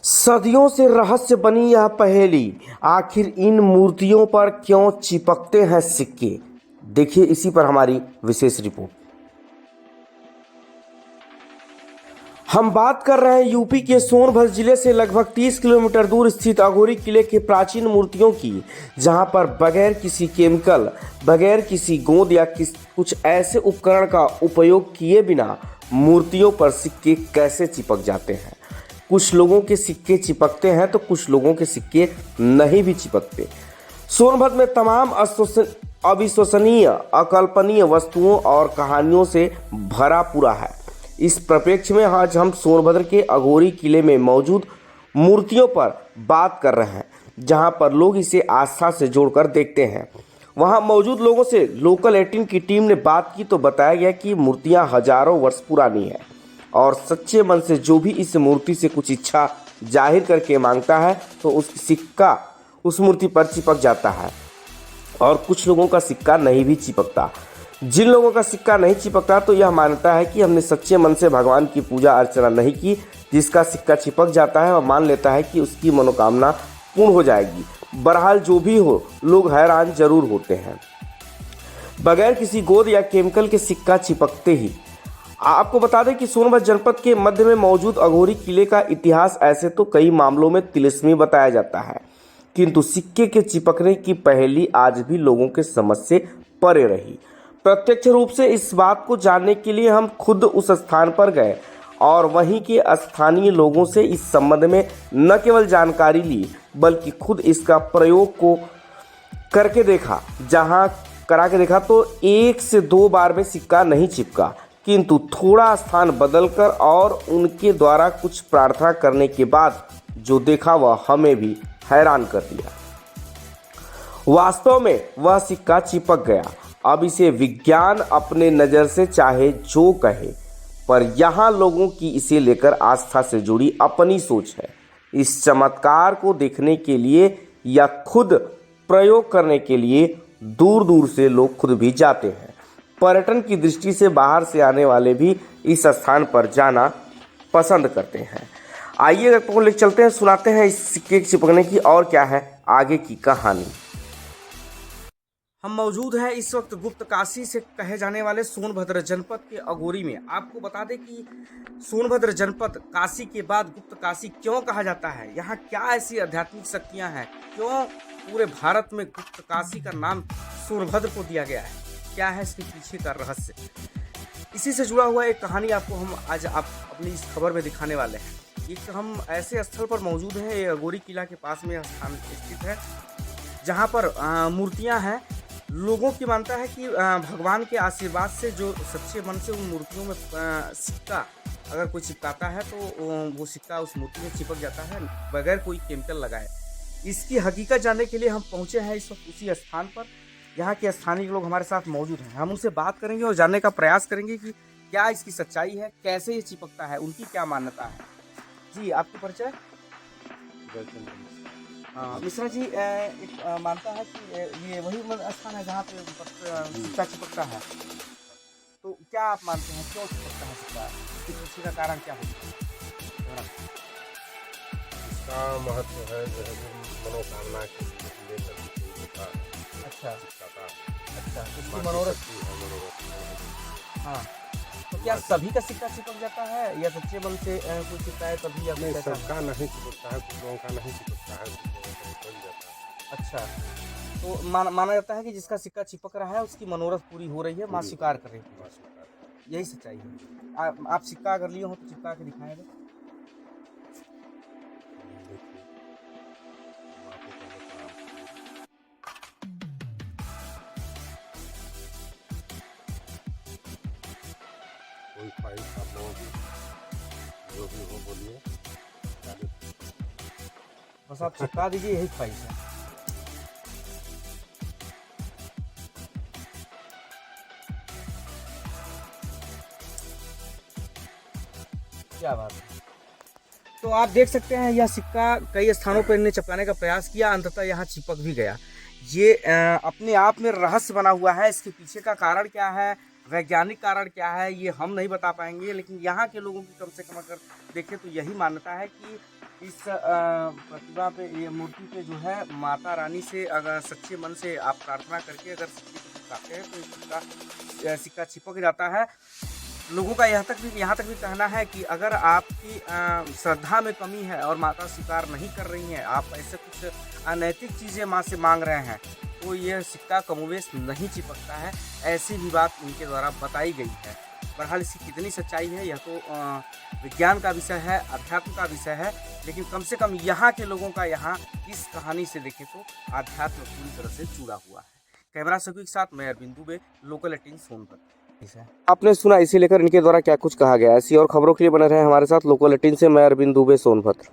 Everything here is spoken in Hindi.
सदियों से रहस्य बनी यह पहेली, आखिर इन मूर्तियों पर क्यों चिपकते हैं सिक्के। देखिए इसी पर हमारी विशेष रिपोर्ट। हम बात कर रहे हैं यूपी के सोनभद्र जिले से लगभग 30 किलोमीटर दूर स्थित अघोरी किले के प्राचीन मूर्तियों की, जहां पर बगैर किसी केमिकल, बगैर किसी गोंद या कुछ ऐसे उपकरण का उपयोग किए बिना मूर्तियों पर सिक्के कैसे चिपक जाते हैं। कुछ लोगों के सिक्के चिपकते हैं तो कुछ लोगों के सिक्के नहीं भी चिपकते। सोनभद्र में तमाम अविश्वसनीय, अकल्पनीय वस्तुओं और कहानियों से भरा पूरा है। इस परिप्रेक्ष्य में आज हम सोनभद्र के अघोरी किले में मौजूद मूर्तियों पर बात कर रहे हैं, जहां पर लोग इसे आस्था से जोड़कर देखते हैं। वहां मौजूद लोगों से लोकल 18 की टीम ने बात की तो बताया गया कि मूर्तियां हजारों वर्ष पुरानी है और सच्चे मन से जो भी इस मूर्ति से कुछ इच्छा जाहिर करके मांगता है तो उसकी सिक्का उस मूर्ति पर चिपक जाता है और कुछ लोगों का सिक्का नहीं भी चिपकता। जिन लोगों का सिक्का नहीं चिपकता तो यह मानता है कि हमने सच्चे मन से भगवान की पूजा अर्चना नहीं की। जिसका सिक्का चिपक जाता है वह मान लेता है कि उसकी मनोकामना पूर्ण हो जाएगी। बहरहाल जो भी हो, लोग हैरान जरूर होते हैं। बगैर किसी गोंद या केमिकल के सिक्का चिपकते ही। आपको बता दें कि सोनभद्र जनपद के मध्य में मौजूद अघोरी किले का इतिहास ऐसे तो कई मामलों में तिलिस्मी बताया जाता है, किंतु सिक्के के चिपकने की पहेली आज भी लोगों के समझ से परे रही। प्रत्यक्ष रूप से इस बात को जानने के लिए हम खुद उस स्थान पर गए और वहीं के स्थानीय लोगों से इस संबंध में न केवल जानकारी ली बल्कि खुद इसका प्रयोग को करके देखा। जहां करा के देखा तो 1 से 2 बार में सिक्का नहीं चिपका, किंतु थोड़ा स्थान बदलकर और उनके द्वारा कुछ प्रार्थना करने के बाद जो देखा वह हमें भी हैरान कर दिया। वास्तव में वह सिक्का चिपक गया। अब इसे विज्ञान अपने नज़र से चाहे जो कहे, पर यहाँ लोगों की इसे लेकर आस्था से जुड़ी अपनी सोच है। इस चमत्कार को देखने के लिए या खुद प्रयोग करने के लिए दूर दूर से लोग खुद भी जाते हैं। पर्यटन की दृष्टि से बाहर से आने वाले भी इस स्थान पर जाना पसंद करते हैं। आइए आपको ले चलते हैं, सुनाते हैं इस सिक्के चिपकने की और क्या है आगे की कहानी। हम मौजूद हैं इस वक्त गुप्त काशी से कहे जाने वाले सोनभद्र जनपद के अघोरी में। आपको बता दें कि सोनभद्र जनपद काशी के बाद गुप्त काशी क्यों कहा जाता है, यहाँ क्या ऐसी आध्यात्मिक शक्तियाँ हैं, क्यों पूरे भारत में गुप्त काशी का नाम सोनभद्र को दिया गया है, क्या है इसके पीछे का रहस्य। इसी से जुड़ा हुआ एक कहानी आपको हम आज अपनी इस खबर में दिखाने वाले हैं। एक हम ऐसे स्थल पर मौजूद हैं, ये अघोरी किला के पास में स्थान स्थित है, जहाँ पर मूर्तियाँ हैं। लोगों की मानता है कि भगवान के आशीर्वाद से जो सच्चे मन से उन मूर्तियों में सिक्का अगर कोई चिपकाता है तो वो सिक्का उस मूर्ति में चिपक जाता है बगैर कोई केमिकल लगाए। इसकी हकीकत जानने के लिए हम पहुंचे हैं इस वक्त उसी स्थान पर। यहाँ के स्थानीय लोग हमारे साथ मौजूद हैं। हम उनसे बात करेंगे और जानने का प्रयास करेंगे कि क्या इसकी सच्चाई है, कैसे ये चिपकता है, उनकी क्या मान्यता है। जी, आपको परिचय? मिश्रा जी, एक मानता है कि ये वही स्थान है जहाँ पे सिक्का चिपकता है, तो क्या आप मानते हैं क्यों चिपकता है सिक्का, इसके पीछे का कारण क्या होगा? इसका महत्व है जो है मनोकामना के लेकर होता है। अच्छा अच्छा, इसकी माँ की मनोरथ। शक्ति है, मनोरथ। हाँ, तो क्या सभी का सिक्का चिपक जाता है या सच्चे मन से कोई चिपका है तभी या नहीं, फिर कैसा? सबका नहीं चिपकता है, कुछ लोगों का नहीं चिपकता है, कुछ लोगों का चिपक जाता है। अच्छा, तो माना जाता है कि जिसका सिक्का चिपक रहा है उसकी मनोरथ पूरी हो रही है, माँ स्वीकार कर रही है, माँ स्वीकार। यही सच्चाई है। आप सिक्का अगर लिए हो तो चिपका के दिखाएं। देखिए, माँ को पहले प्रणाम करिए। कोई ख्वाहिश आप लोगों की जो भी हो बोलिए, बस आप चिपका दीजिए, यही ख्वाहिश है। क्या बात है। तो आप देख सकते हैं यह सिक्का कई स्थानों पर इन्हें चिपकाने का प्रयास किया, अंततः यहाँ चिपक भी गया। ये अपने आप में रहस्य बना हुआ है। इसके पीछे का कारण क्या है, वैज्ञानिक कारण क्या है, ये हम नहीं बता पाएंगे, लेकिन यहाँ के लोगों की कम से कम अगर देखें तो यही मान्यता है कि इस प्रतिभा पे, ये मूर्ति पे जो है माता रानी से अगर सच्चे मन से आप प्रार्थना करके अगर सिक्के को चिपकाते हैं तो सिक्का सिक्का चिपक जाता है। लोगों का यहाँ तक भी कहना है कि अगर आपकी श्रद्धा में कमी है और माता स्वीकार नहीं कर रही हैं, आप ऐसे कुछ अनैतिक चीज़ें माँ से मांग रहे हैं, तो यह सिक्का कमोवेश नहीं चिपकता है। ऐसी भी बात इनके द्वारा बताई गई है। बहरहाल इसकी कितनी सच्चाई है यह तो विज्ञान का विषय है, अध्यात्म का विषय है, लेकिन कम से कम यहाँ के लोगों का यहाँ इस कहानी से देखें तो अध्यात्म पूरी तरह से जुड़ा हुआ है। कैमरा सभी के साथ मैं अरविंद दुबे, लोकल 18 सोनभद्र। आपने सुना, इसे लेकर इनके द्वारा क्या कुछ कहा गया। ऐसी और खबरों के लिए बने रहे हमारे साथ। लोकल 18 से मैं अरविंद दुबे, सोनभद्र।